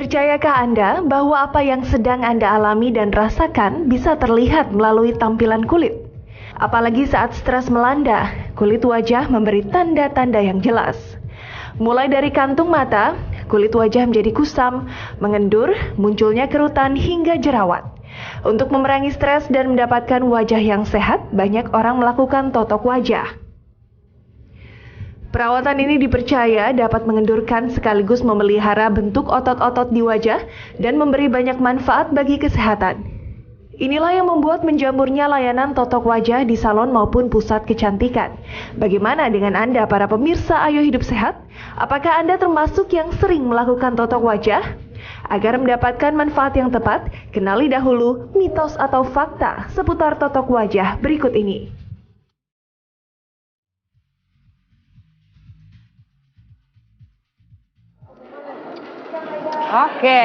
Percayakah Anda bahwa apa yang sedang Anda alami dan rasakan bisa terlihat melalui tampilan kulit? Apalagi saat stres melanda, kulit wajah memberi tanda-tanda yang jelas. Mulai dari kantung mata, kulit wajah menjadi kusam, mengendur, munculnya kerutan hingga jerawat. Untuk memerangi stres dan mendapatkan wajah yang sehat, banyak orang melakukan totok wajah. Perawatan ini dipercaya dapat mengendurkan sekaligus memelihara bentuk otot-otot di wajah dan memberi banyak manfaat bagi kesehatan. Inilah yang membuat menjamurnya layanan totok wajah di salon maupun pusat kecantikan. Bagaimana dengan Anda para pemirsa Ayo Hidup Sehat? Apakah Anda termasuk yang sering melakukan totok wajah? Agar mendapatkan manfaat yang tepat, kenali dahulu mitos atau fakta seputar totok wajah berikut ini. Oke,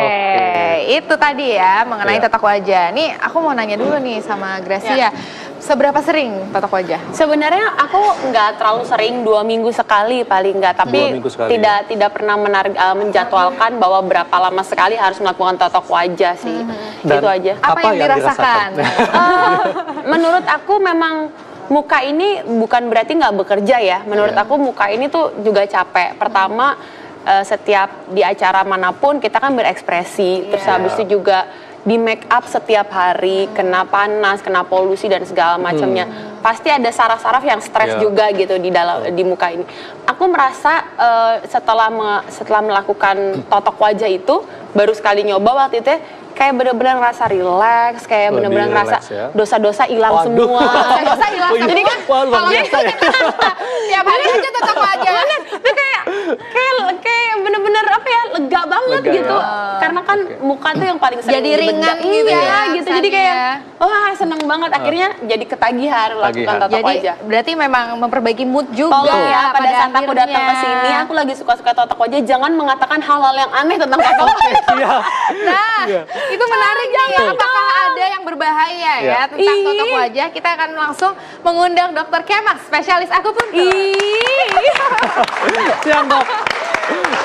itu tadi ya mengenai totok wajah. Nih aku mau nanya dulu nih sama Gracia, seberapa sering totok wajah? Sebenarnya aku nggak terlalu sering, 2 minggu sekali paling nggak, tapi tidak pernah menjadwalkan bahwa berapa lama sekali harus melakukan totok wajah sih. Itu aja. Apa yang dirasakan? Menurut aku memang muka ini bukan berarti nggak bekerja ya. Menurut aku muka ini tuh juga capek. Pertama, setiap di acara manapun kita kan berekspresi, terus habis itu juga di make up setiap hari, kena panas, kena polusi dan segala macamnya. Pasti ada saraf-saraf yang stres juga gitu di muka ini. Aku merasa setelah melakukan totok wajah itu, baru sekali nyoba waktu itu kayak bener-bener ngerasa relax, kayak bener-bener ngerasa dosa-dosa hilang semua. Dosa hilang semua. Jadi kan kalau tiap hari aja totok wajah. Itu kayak bener-bener apa ya, lega banget gitu. Karena kan muka tuh yang paling sering jadi ringan gitu ya gitu. Jadi kayak wah seneng banget. Akhirnya jadi ketagihan melakukan totok wajah. Berarti memang memperbaiki mood juga. Tolong ya pada saat aku datang ke sini, aku lagi suka-suka totok wajah, jangan mengatakan hal-hal yang aneh tentang totok wajah. Nah, itu menarik nih ya. Apakah ada yang berbahaya ya tentang totok wajah? Kita akan langsung mengundang Dr. Kemak, spesialis akupuntur. Siang dok.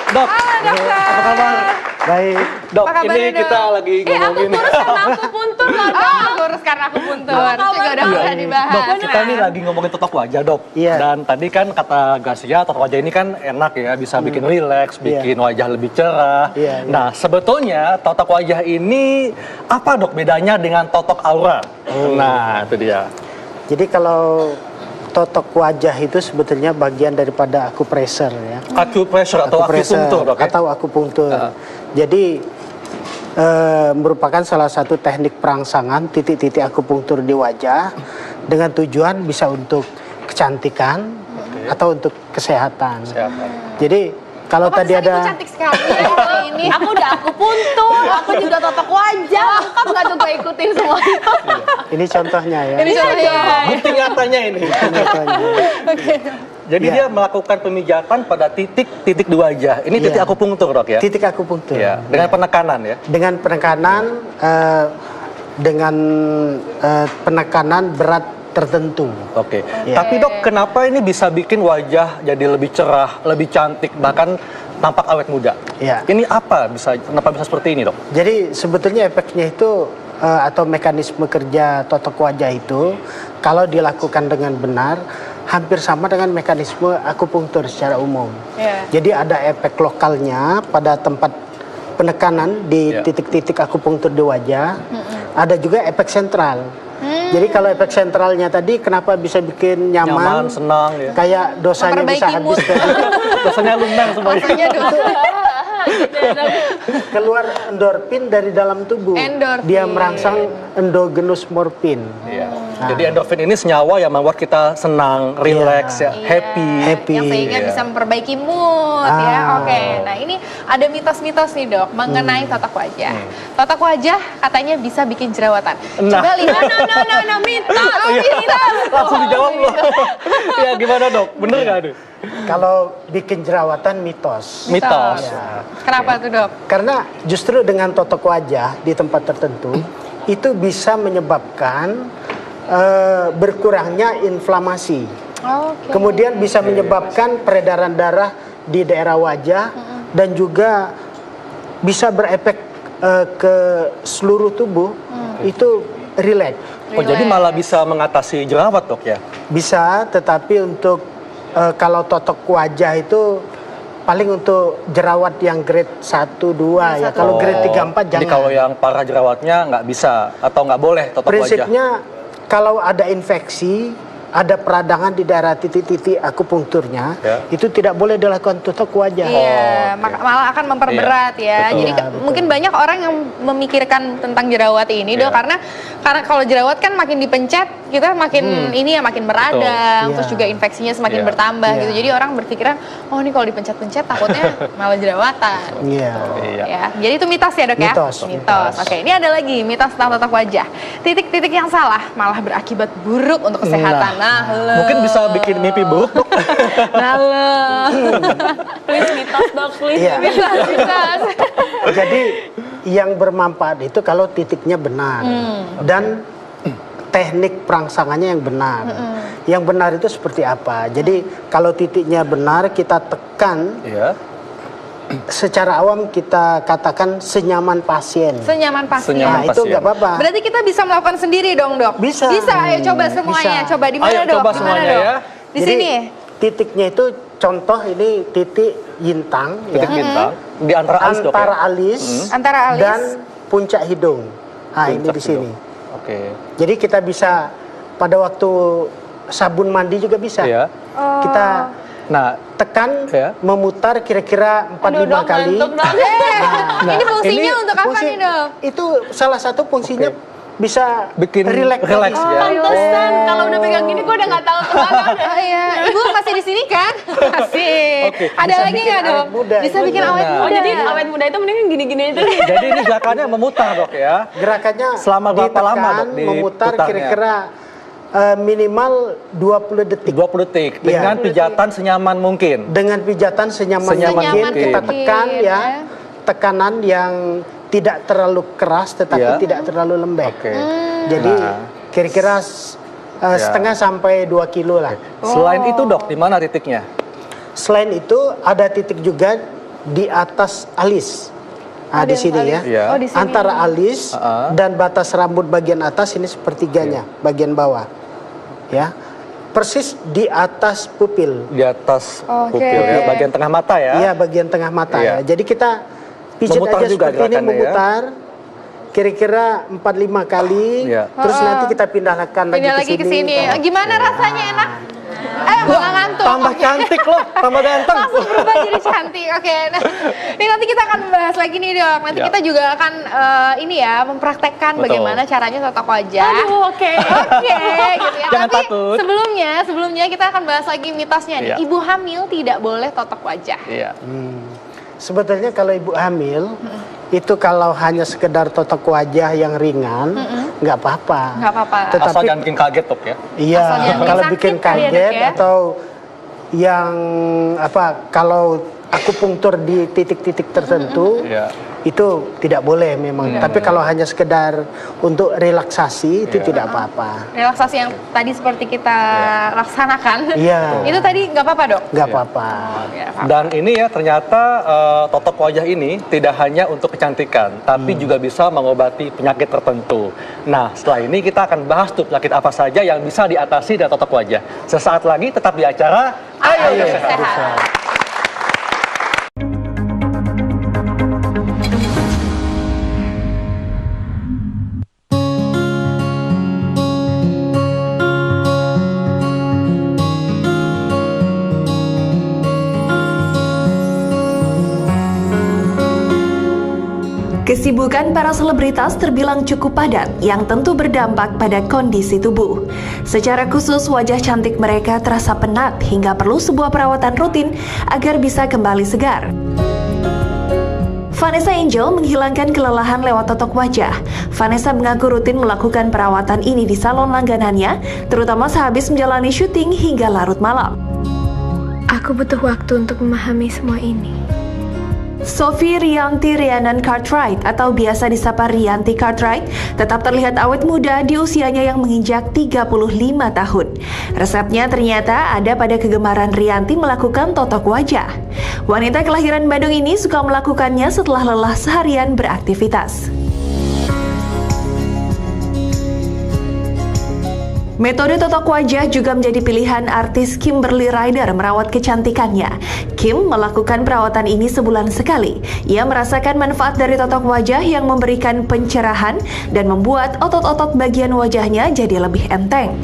Dok, halo dokter. apa kabar? Baik. Dok, ini kita lagi ngomongin. Aku kurus karena akupuntur loh dok. Oh, kurus karena akupuntur. Itu juga udah bisa dibahas. Dok, kita nih lagi ngomongin totok wajah dok. Dan tadi kan kata Gracia, totok wajah ini kan enak ya, bisa bikin rileks, bikin wajah lebih cerah. Nah, sebetulnya totok wajah ini apa dok bedanya dengan totok aura? Nah, itu dia. Jadi kalau totok wajah itu sebetulnya bagian daripada akupressure ya. Akupressure atau akupunktur dok ya? Atau akupunktur. Jadi merupakan salah satu teknik perangsangan titik-titik akupunktur di wajah dengan tujuan bisa untuk kecantikan atau untuk kesehatan. Jadi kalau tadi ada cantik sekali ya ini. Aku udah akupuntur, aku juga totok wajah. Kamu nggak juga ikutin semua itu. ini contohnya ya. Ini contohnya. Bukti nyatanya ini. Jadi dia melakukan pemijatan pada titik-titik di wajah. Ini titik akupunktur dok ya? Titik akupunktur. Dengan penekanan ya? Dengan penekanan, penekanan berat tertentu. Tapi dok, kenapa ini bisa bikin wajah jadi lebih cerah, lebih cantik, bahkan tampak awet muda? Ini apa? Kenapa bisa seperti ini dok? Jadi sebetulnya efeknya itu atau mekanisme kerja totok wajah itu kalau dilakukan dengan benar hampir sama dengan mekanisme akupunktur secara umum. Jadi ada efek lokalnya pada tempat penekanan di titik-titik akupunktur di wajah. Ada juga efek sentral. Jadi kalau efek sentralnya tadi kenapa bisa bikin nyaman senang ya. Kayak dosanya bisa habis. Dosanya lumer semuanya. Keluar endorfin dari dalam tubuh. Dia merangsang endogenous morfin. Jadi endorfin ini senyawa yang membuat kita senang, relax, happy. Yang sehingga bisa memperbaiki mood ya. Nah ini ada mitos-mitos nih dok mengenai totok wajah. Totok wajah katanya bisa bikin jerawatan. Coba lihat. Mitos. Langsung dijawab loh. Ya gimana dok? Bener nggak tuh? Kalau bikin jerawatan mitos. Kenapa tuh dok? Karena justru dengan totok wajah di tempat tertentu itu bisa menyebabkan berkurangnya inflamasi. Kemudian bisa menyebabkan peredaran darah di daerah wajah dan juga bisa berefek ke seluruh tubuh, itu rileks. Oh, jadi malah bisa mengatasi jerawat, Dok ya? Bisa, tetapi untuk kalau totok wajah itu paling untuk jerawat yang grade 1, 2 ya. Kalau grade 3, 4 jangan. Jadi kalau yang parah jerawatnya nggak bisa atau nggak boleh totok wajah? Prinsipnya kalau ada infeksi, ada peradangan di daerah titik-titik akupunkturnya, itu tidak boleh dilakukan totok wajah. Iya, malah akan memperberat ya. Betul. Jadi mungkin banyak orang yang memikirkan tentang jerawat ini, Dok, karena kalau jerawat kan makin dipencet, kita makin ini ya makin meradang, terus juga infeksinya semakin bertambah gitu. Jadi orang berpikiran, oh ini kalau dipencet-pencet takutnya malah jerawatan. Iya. Ya, jadi itu mitos ya, Dok ya? Mitos. Oke, ini ada lagi mitos tentang totok wajah. Titik-titik yang salah malah berakibat buruk untuk kesehatan. Mungkin bisa bikin mimpi buruk, Dok. Please mitos, Dok, please. Iya. Mitos. Jadi yang bermanfaat itu kalau titiknya benar dan teknik perangsangannya yang benar. Yang benar itu seperti apa? Jadi kalau titiknya benar kita tekan. Secara awam kita katakan senyaman pasien. Senyaman pasien. Nah, itu nggak apa-apa. Berarti kita bisa melakukan sendiri dong, Dok? Bisa. Bisa, ayo coba semuanya. Bisa. Coba di mana, Dok? Coba Di mana, semuanya Dok? ya. Di Jadi, sini. titiknya itu contoh ini titik yintang Titik bintang di antara alis, Dok, antara ya? alis, Antara alis dan puncak hidung. Nah, ini Puncak di sini. hidung. Oke. Jadi kita bisa pada waktu sabun mandi juga bisa. Iya. Kita tekan, Ya. memutar kira-kira 4-5 kali. Ini fungsinya Ini untuk apa fungsi- nih, Dok? Itu salah satu fungsinya bisa Bikin relax relax ya. Pantesan kalau udah pegang gini gue udah nggak tahu kemana. Iya, Ibu masih di sini kan? Masih. Oke. Ada Bisa lagi bikin nggak, Dok? awet muda. Bisa bikin awet Nah. muda. Oh, jadi awet muda itu mendingan gini-gini aja. Jadi ini gerakannya memutar, Dok ya. Gerakannya Selama berapa lama, ditekan, Dok, memutar diputarnya? kira-kira minimal 20 detik. 20 detik Iya. dengan pijatan senyaman mungkin. Dengan pijatan senyaman Senyaman mungkin mungkin. kita tekan ya. Tekanan yang tidak terlalu keras tetapi Ya. tidak terlalu lembek. Oke. Jadi Nah. kira-kira setengah sampai 2 kilo lah. Selain itu, Dok, di mana titiknya? Selain itu ada titik juga di atas alis. Nah, di sini ya. Iya. Oh, di sini. Antara alis dan batas rambut bagian atas ini sepertiganya, bagian bawah. Ya. Persis di atas pupil. Di atas Oke. pupil ya, bagian tengah mata ya. Iya, bagian tengah mata Iya. ya. Jadi kita pijat Memutar aja juga seperti ini, gerakannya ya. memutar kira-kira 4-5 kali. Iya. Terus nanti kita pindahkan Pindah lagi ke sini. Gimana rasanya, enak? Nggak ngantuk. Tambah cantik loh, tambah ganteng. Langsung berubah jadi cantik. Oke, nah, ini nanti kita akan membahas lagi nih, Dok. Nanti kita juga akan ini ya mempraktekkan bagaimana caranya totok wajah. Aduh, oke. Oke, gitu ya. Jangan Tapi takut. sebelumnya kita akan bahas lagi mitosnya nih. Iya. Ibu hamil tidak boleh totok wajah. Iya. Sebetulnya kalau ibu hamil itu kalau hanya sekedar totok wajah yang ringan nggak apa-apa. Nggak apa-apa. Tetapi Asal jangan bikin kaget, Dok ya. iya, Asal jangan kalau sakit bikin kali ya, Dok, kaget ya. atau yang apa kalau akupunktur di titik-titik tertentu Iya. itu tidak boleh memang. Tapi kalau hanya sekedar untuk relaksasi itu tidak apa-apa. Relaksasi yang tadi seperti kita laksanakan. Iya. Itu tadi nggak apa-apa, Dok? Nggak apa-apa. Ya, Dan ini ya ternyata totok wajah ini tidak hanya untuk kecantikan, tapi juga bisa mengobati penyakit tertentu. Nah, setelah ini kita akan bahas tuh penyakit apa saja yang bisa diatasi dari totok wajah. Sesaat lagi tetap di acara Ayo Sehat. Kesibukan para selebritas terbilang cukup padat yang tentu berdampak pada kondisi tubuh. Secara khusus wajah cantik mereka terasa penat hingga perlu sebuah perawatan rutin agar bisa kembali segar. Vanessa Angel menghilangkan kelelahan lewat totok wajah. Vanessa mengaku rutin melakukan perawatan ini di salon langganannya, terutama sehabis menjalani syuting hingga larut malam. Aku butuh waktu untuk memahami semua ini. Sophie Rianti Rhiannon Cartwright atau biasa disapa Rianti Cartwright tetap terlihat awet muda di usianya yang menginjak 35 tahun. Resepnya ternyata ada pada kegemaran Rianti melakukan totok wajah. Wanita kelahiran Bandung ini suka melakukannya setelah lelah seharian beraktivitas. Metode totok wajah juga menjadi pilihan artis Kimberly Ryder merawat kecantikannya. Kim melakukan perawatan ini sebulan sekali. Ia merasakan manfaat dari totok wajah yang memberikan pencerahan dan membuat otot-otot bagian wajahnya jadi lebih enteng.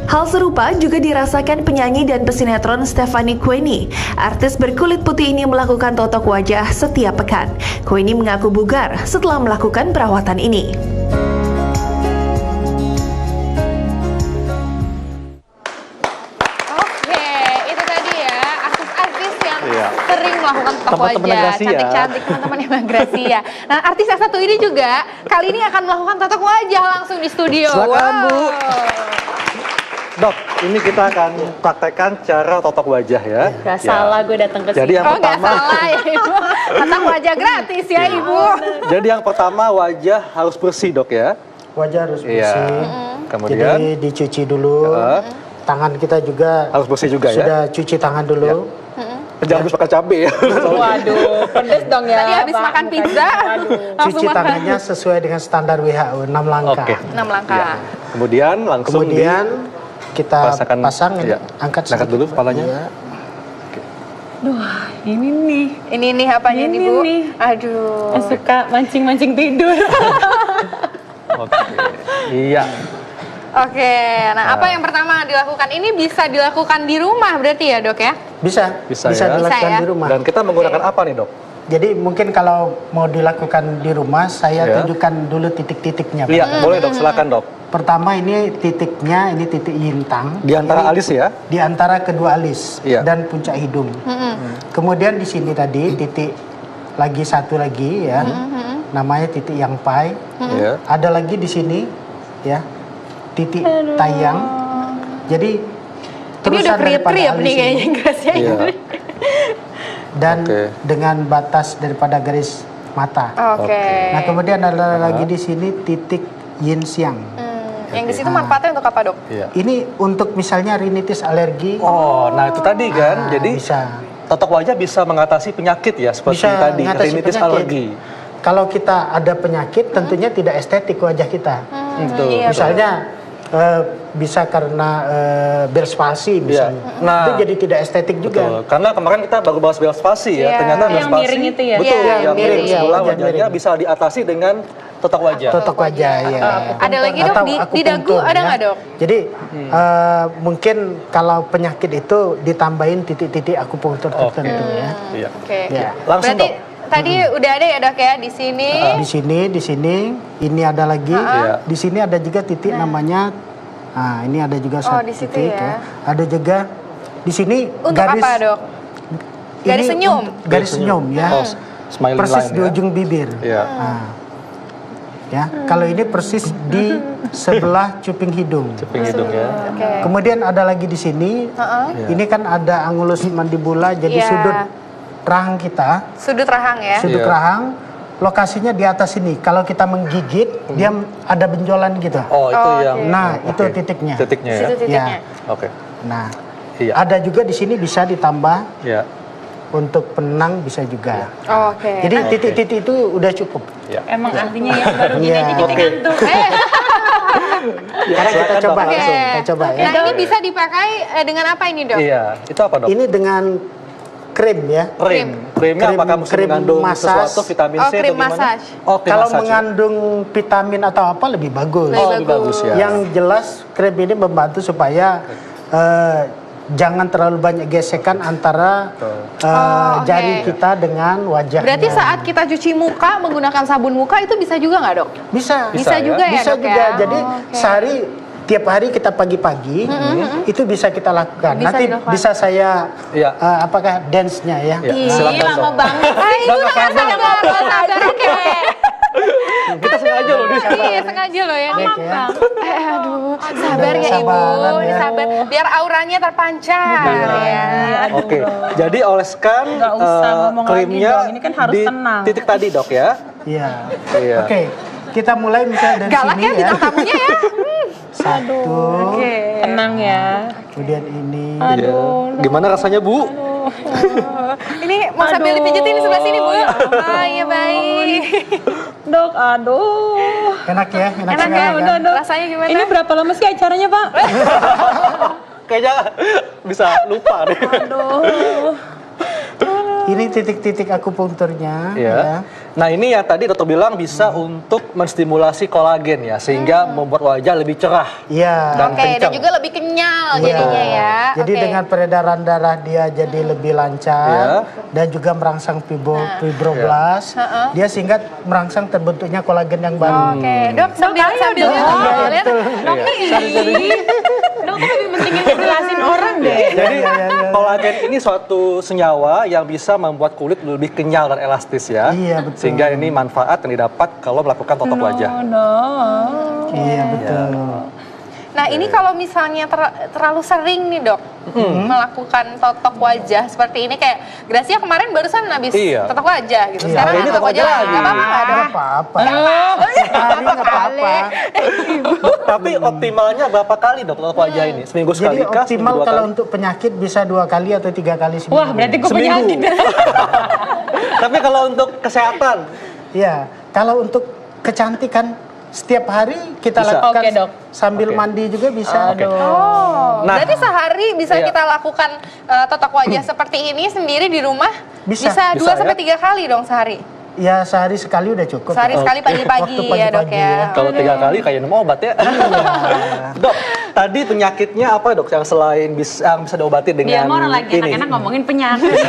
Hal serupa juga dirasakan penyanyi dan pesinetron Stephanie Queenie. Artis berkulit putih ini melakukan totok wajah setiap pekan. Queenie mengaku bugar setelah melakukan perawatan ini. Oke, itu tadi ya artis-artis yang sering melakukan totok wajah, cantik-cantik teman-teman yang Gracia. Nah, artis yang satu ini juga kali ini akan melakukan totok wajah langsung di studio. Silakan, Bu. Dok, ini kita akan praktekkan cara totok wajah ya. Gak salah gue datang ke sini. Jadi yang pertama, gak salah ya Ibu. Totok wajah gratis ya Ibu. Jadi yang pertama wajah harus bersih dok ya. Wajah harus bersih. Kemudian jadi dicuci dulu. Tangan kita juga harus bersih juga sudah ya. cuci tangan dulu. Jangan habis makan cabai ya. Waduh, pedes dong ya. Tadi habis makan pizza, langsung Cuci makan. tangannya sesuai dengan standar WHO 6 langkah. Oke. 6 langkah. Kemudian langsung kita Pasakan, pasang, angkat sedikit. dulu kepalanya. Iya. Ini nih. Ini nih apanya nih Bu? nih. Aduh. Suka mancing-mancing tidur. Oke. Iya. Oke, nah apa yang pertama dilakukan? Ini bisa dilakukan di rumah berarti ya dok ya? Bisa ya. dilakukan Bisa ya? di rumah. Dan kita menggunakan apa nih dok? Jadi mungkin kalau mau dilakukan di rumah, saya tunjukkan dulu titik-titiknya. Pak. Iya, boleh dok, silakan dok. Pertama ini titiknya, ini titik yintang. Di antara alis ya? Di antara kedua alis dan puncak hidung. Kemudian di sini tadi titik lagi satu lagi ya, namanya titik yang pai. Ada lagi di sini ya, titik tayang. Jadi ini udah kriep-kriep nih kayaknya Gracia. Dan dengan batas daripada garis mata. Oke. Nah kemudian ada lagi di sini titik yin siang. Yang di situ manfaatnya untuk apa dok? Ini untuk misalnya rinitis alergi. Oh, nah itu tadi kan. Jadi bisa. totok wajah bisa mengatasi penyakit ya seperti tadi rinitis alergi. Kalau kita ada penyakit, tentunya tidak estetik wajah kita. Iya, misalnya bisa karena Bell's palsy misalnya. Nah, itu jadi tidak estetik juga. Betul. Karena kemarin kita baru bahas Bell's palsy ya. Ternyata Bell's palsy miring itu ya. Betul, yang miring ya, sebelah wajahnya bisa diatasi dengan totok wajah. Totok wajah ya. Ada lagi dok di dagu ada nggak dok? Jadi mungkin kalau penyakit itu ditambahin titik-titik akupunktur tertentu ya. Iya. Oke. Ya. Langsung Berarti dok. tadi udah ada ya dok ya di sini. Di sini, ini ada lagi. Di sini ada juga titik namanya. Nah, ini ada juga satu di situ titik ya. Ada juga di sini Untuk garis. apa dok? Garis senyum. Garis senyum ya. Smiling Persis line, di ujung bibir. Iya. Nah, ya, kalau ini persis di sebelah cuping hidung. Cuping hidung ya. Kemudian ada lagi di sini. Ini kan ada angulus mandibula, jadi sudut rahang kita. Sudut rahang ya. Sudut rahang, lokasinya di atas ini. Kalau kita menggigit, dia ada benjolan gitu. Oh, itu yang. Nah, itu titiknya. Titiknya ya. Situ titiknya. Oke. Nah, Iya. ada juga di sini bisa ditambah Iya. untuk penang bisa juga. Oke. Jadi titik-titik itu udah cukup. Iya. Emang artinya yang baru gini aja kita Oke. ngantuk. Karena kita Silakan, coba Dok. langsung, kita coba ya. Nah ini bisa dipakai dengan apa ini dok? Iya. Itu apa dok? Ini dengan krim ya. Krimnya apakah mesti krim mengandung massage. sesuatu vitamin C Oh, atau krim gimana? massage. Oh, krim Kalau massage. mengandung vitamin atau apa lebih bagus. Oh, lebih bagus ya. Yang jelas krim ini membantu supaya jangan terlalu banyak gesekan antara jari kita dengan wajah. Berarti saat kita cuci muka menggunakan sabun muka itu bisa juga nggak dok? bisa Bisa ya? juga ya bisa dok juga. ya? Jadi sehari tiap hari kita pagi-pagi itu bisa kita lakukan. Bisa Nanti dilakukan. bisa saya Iya. apakah dance-nya ya. Iya. Ih, Silakan, lama Dok. banget. Ibu Nggak nggak sabar. sabar, nggak sabar. Oke. Kita sengaja loh nih. Iya, sengaja loh ya. Aduh, sabar ya Ibu, ya. sabar. Biar auranya terpancar ya. Oke, jadi oleskan Nggak usah ngomong krimnya lagi, Dok. Ini kan harus di tenang. titik tadi dok ya. Iya. Iya. Oke, kita mulai misalnya dari Galak sini ya bintang tamunya ya. Satu, Tenang ya. kemudian ini. Iya. Gimana rasanya Bu? Ini mau sambil dipijitin di sebelah sini Bu. Oh iya baik. Dok, aduh. Enak ya, enak Enak sekali ya, kan? Udah, Dok. Rasanya gimana? Ini berapa lama sih acaranya, Pak? Kayaknya bisa lupa deh. Aduh. Ini titik-titik akupunkturnya. Ya. Ya. Nah ini ya tadi dokter bilang bisa untuk menstimulasi kolagen ya, sehingga membuat wajah lebih cerah. Iya. Dan Oke, dan kencang. juga lebih kenyal Iya. jadinya ya. Jadi Oke. dengan peredaran darah dia jadi lebih lancar dan juga merangsang fibroblast. Dia sehingga merangsang terbentuknya kolagen yang baru. Oke, Dok sambil sambil Iya, lihat. betul. Dok nih. Dok, lebih pentingin ngejelasin orang deh. Jadi Iya. kolagen ini suatu senyawa yang bisa membuat kulit lebih kenyal dan elastis ya. Iya, betul. Sehingga ini manfaat yang didapat kalau melakukan totok wajah. Iya, betul. Nah ini kalau misalnya terlalu sering nih dok melakukan totok wajah seperti ini, kayak Gracia kemarin barusan habis Iya. totok wajah gitu. Iya. Sekarang Hari ini totok totok wajah wajah lagi. lagi. Gak apa-apa nggak dok? Nggak apa-apa. Hari nggak apa-apa. Tapi optimalnya berapa kali dok totok wajah ini? Seminggu Jadi sekali kah? optimal Seminggu dua kalau kali? untuk penyakit bisa 2 kali atau 3 kali seminggu. Wah, berarti gue Seminggu. penyakit. Tapi kalau untuk kesehatan, Iya, kalau untuk kecantikan setiap hari kita Bisa. lakukan Oke, Dok. sambil Oke. mandi juga bisa. Oke. Oh, Nah. berarti sehari bisa Iya. kita lakukan totok wajah seperti ini sendiri di rumah? Bisa. Bisa 2 Bisa, sampai ya? 3 kali dong sehari. Ya sehari sekali udah cukup. Sehari sekali pagi-pagi Waktu ya dok pagi-pagi ya. ya. kalau 3 kali kayak minum obat ya. Dok, tadi penyakitnya apa dok yang selain yang bisa diobati Dia dengan mau orang lagi ini? enak-enak ngomongin penyakit.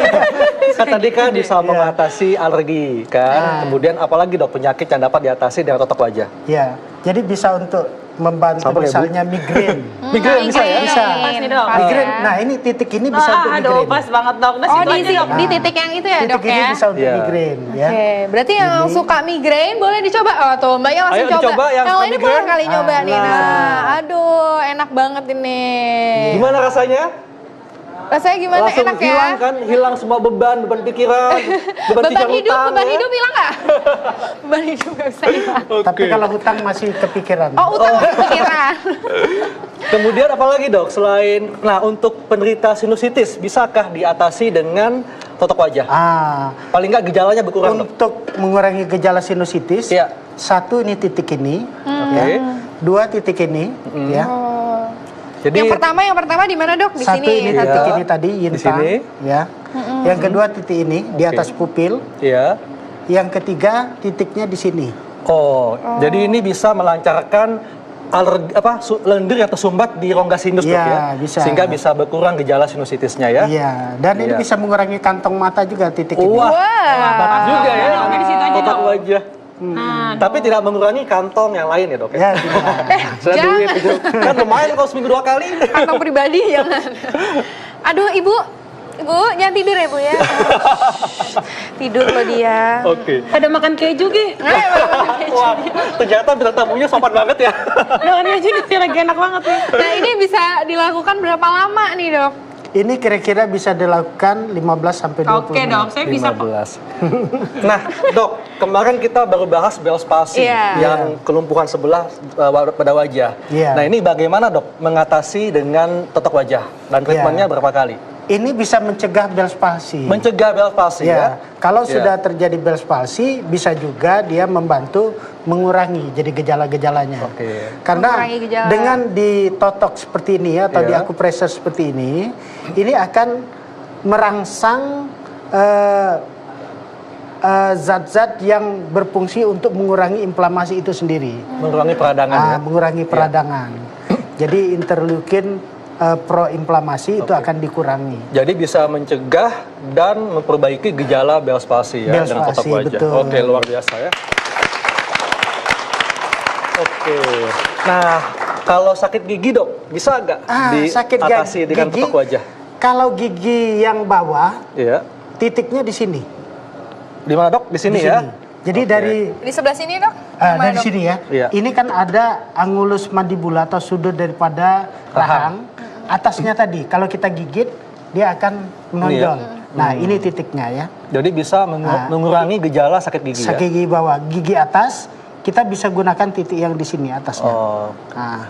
Kan tadi kan bisa mengatasi alergi kan. Kemudian apalagi dok penyakit yang dapat diatasi dengan totok wajah? Ya, jadi bisa untuk membantu Sabar ya, Bu. misalnya migrain. Migrain bisa ya? Bisa. Pas nih, Dok. Pas Migrain. ya. Nah, ini titik ini bisa untuk Aduh, migrain. pas banget dok. Nah, Oh situ aja, Dok. di titik yang itu ya Titik dok ini ya? bisa untuk Iya. migrain ya. Oke, berarti yang suka migrain boleh dicoba. Oh tuh, Mbaknya langsung Ayo dicoba yang suka lainnya boleh migrain. kali nyoba nih. Nah. Nah, aduh, enak banget ini. Gimana rasanya? Rasanya gimana? Langsung Enak ya? hilang kan? Hilang semua beban pikiran, beban Beban hidup, hutang, beban ya. hidup hilang nggak? Beban hidup nggak bisa hilang. Tapi kalau hutang masih kepikiran. Oh, utang masih pikiran. Kemudian apalagi dok selain, nah untuk penderita sinusitis bisakah diatasi dengan totok wajah? Paling nggak gejalanya berkurang dok? Untuk mengurangi gejala sinusitis, Iya. satu ini titik ini, Oke. ya. 2 titik ini, ya. Jadi Yang pertama di mana dok? Di Satu sini. ini Iya. titik ini tadi, Di yintang, sini. ya. Yang kedua titik ini di atas pupil, ya. yang ketiga titiknya di sini. Oh, jadi ini bisa melancarkan lendir atau sumbat di rongga sinus dok Iya, ya? bisa. Sehingga bisa berkurang gejala sinusitisnya ya? Iya, dan ini Iya. bisa mengurangi kantong mata juga titik ini. Wah, Wah. bagus juga ya Oke, di situ aja, totok Dok. wajah. Tapi tidak mengurangi kantong yang lain ya dok Ya, ya? tidak. Saya Jangan. duit itu. Kan lumayan kalau seminggu 2 kali. Kantong pribadi jangan. Aduh ibu jangan tidur ya bu ya. Tidur loh dia. Oke. Ada makan keju, Gi. Wah, ternyata bintang tamunya sopan banget ya. Makan keju nih, lagi enak banget nih. Nah ini bisa dilakukan berapa lama nih dok? Ini kira-kira bisa dilakukan 15 sampai 20 Oke, menit. Dok. Saya bisa kok. 15. Nah, dok, kemarin kita baru bahas Bell's palsy Iya. yang kelumpuhan sebelah pada wajah. Iya. Nah, ini bagaimana dok mengatasi dengan totok wajah dan treatmentnya berapa kali? Ini bisa mencegah Bell's palsy. Mencegah Bell's palsy ya? Ya, kalau Ya. sudah terjadi Bell's palsy, bisa juga dia membantu mengurangi jadi gejala-gejalanya. Oke. Karena Mengurangi gejala. dengan ditotok seperti ini atau Ya. di akupresur seperti ini akan merangsang zat-zat yang berfungsi untuk mengurangi inflamasi itu sendiri. Mengurangi peradangan ya? Mengurangi peradangan. Jadi interleukin proinflamasi itu akan dikurangi. Jadi bisa mencegah dan memperbaiki gejala Bell's palsy ya Bell's dengan totok palsy, wajah. betul. Oke, luar biasa ya. Oke. Nah, kalau sakit gigi dok, bisa nggak Sakit diatasi dengan gigi, totok wajah? Kalau gigi yang bawah, Iya. titiknya di sini. Di mana dok? Di sini Di ya? sini. Jadi Oke. dari Di sebelah sini dok? dari sini ya. Iya. Ini kan ada angulus mandibula atau sudut daripada rahang. Atasnya tadi, kalau kita gigit, dia akan menonjol. Nah, ini titiknya ya. Jadi bisa mengurangi gejala sakit gigi sakit gigi bawah, gigi atas, kita bisa gunakan titik yang di sini atasnya. Nah,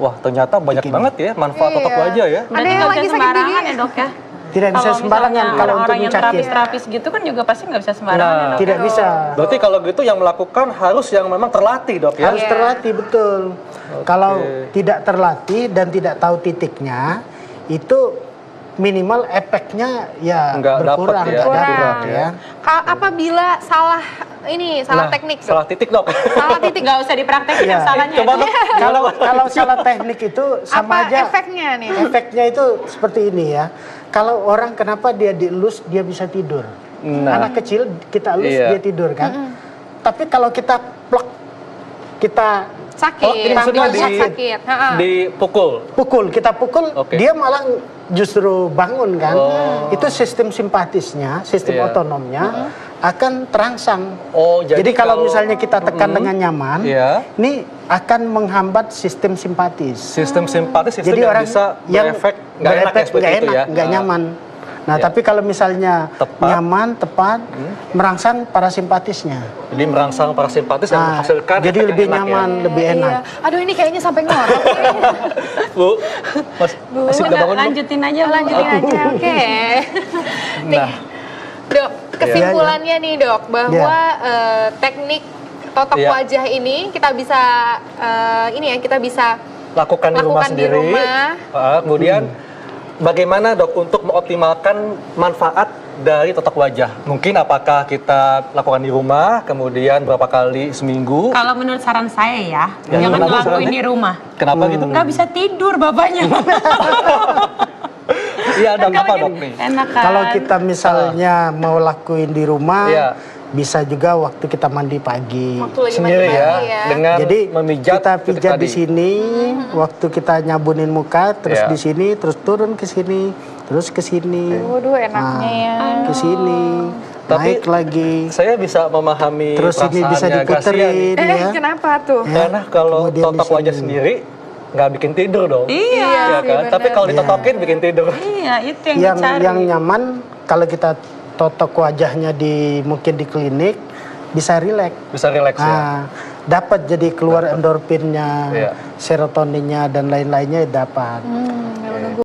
wah, ternyata banyak banget ya manfaat totok wajah ya. Ada yang lagi sembarangan ya dok ya? tidak bisa sembarangan kalau untuk orang yang mencakit. terapis gitu kan juga pasti nggak bisa sembarangan ya, dok. Tidak bisa. Berarti kalau gitu yang melakukan harus yang memang terlatih dok ya? Harus terlatih, betul. Kalau tidak terlatih dan tidak tahu titiknya, itu minimal efeknya ya berkurang, nggak dapat ya. Apabila salah teknik, dok. Salah titik dok. Salah titik Nggak usah dipraktekin Iya. salahnya. Coba dok. Kalau salah teknik itu sama Apa aja. efeknya nih? Efeknya itu seperti ini ya. Kalau orang kenapa dia dielus dia bisa tidur. Anak kecil kita elus dia tidur kan. Tapi kalau kita plek, kita Sakit. ini maksudnya sakit. dipukul. kita pukul, dia malah justru bangun kan. Itu sistem simpatisnya, sistem otonomnya akan terangsang. Jadi kalau misalnya kita tekan dengan nyaman, ini akan menghambat sistem simpatis. Sistem simpatis Jadi yang orang bisa berefek nggak enak ya seperti itu ya. nggak nyaman. Nah, tapi kalau misalnya nyaman, tepat, merangsang parasimpatisnya. Jadi merangsang parasimpatis yang menghasilkan jadi efek lebih yang enak nyaman, lebih enak. Aduh, ini kayaknya sampai ngorok. Bu, masih udah bangun? Lanjutin aja. Oke. Nih, dok, kesimpulannya nih dok, bahwa teknik totok wajah ini kita bisa kita bisa lakukan di rumah sendiri. Kemudian bagaimana dok untuk mengoptimalkan manfaat dari totok wajah? Mungkin apakah kita lakukan di rumah, kemudian berapa kali seminggu? Kalau menurut saran saya ya, Jangan jangan lakukan lakuin sarannya. di rumah. Kenapa gitu? Nggak bisa tidur bapaknya. Iya, ada apa dok nih? Enak kan? Kalau kita misalnya mau lakuin di rumah, bisa juga waktu kita mandi pagi. Sendiri ya, dengan Jadi memijat kita titik pijat di tadi. sini, waktu kita nyabunin muka, terus di sini, terus turun ke sini, terus ke sini. Waduh, enaknya ya. Ke sini, Tapi naik lagi. Saya bisa memahami Terus ini bisa perasaannya diputerin ya. Kenapa tuh? Karena kalau Kemudian totok di wajah sini. sendiri nggak bikin tidur dong. Iya. Kan? Tapi kalau ditotokin bikin tidur. Iya, itu yang dicari. Yang nyaman kalau kita totok wajahnya mungkin di klinik bisa rileks. Bisa rileks ya. Nah, dapat jadi keluar endorfinnya, serotoninnya dan lain-lainnya dapat.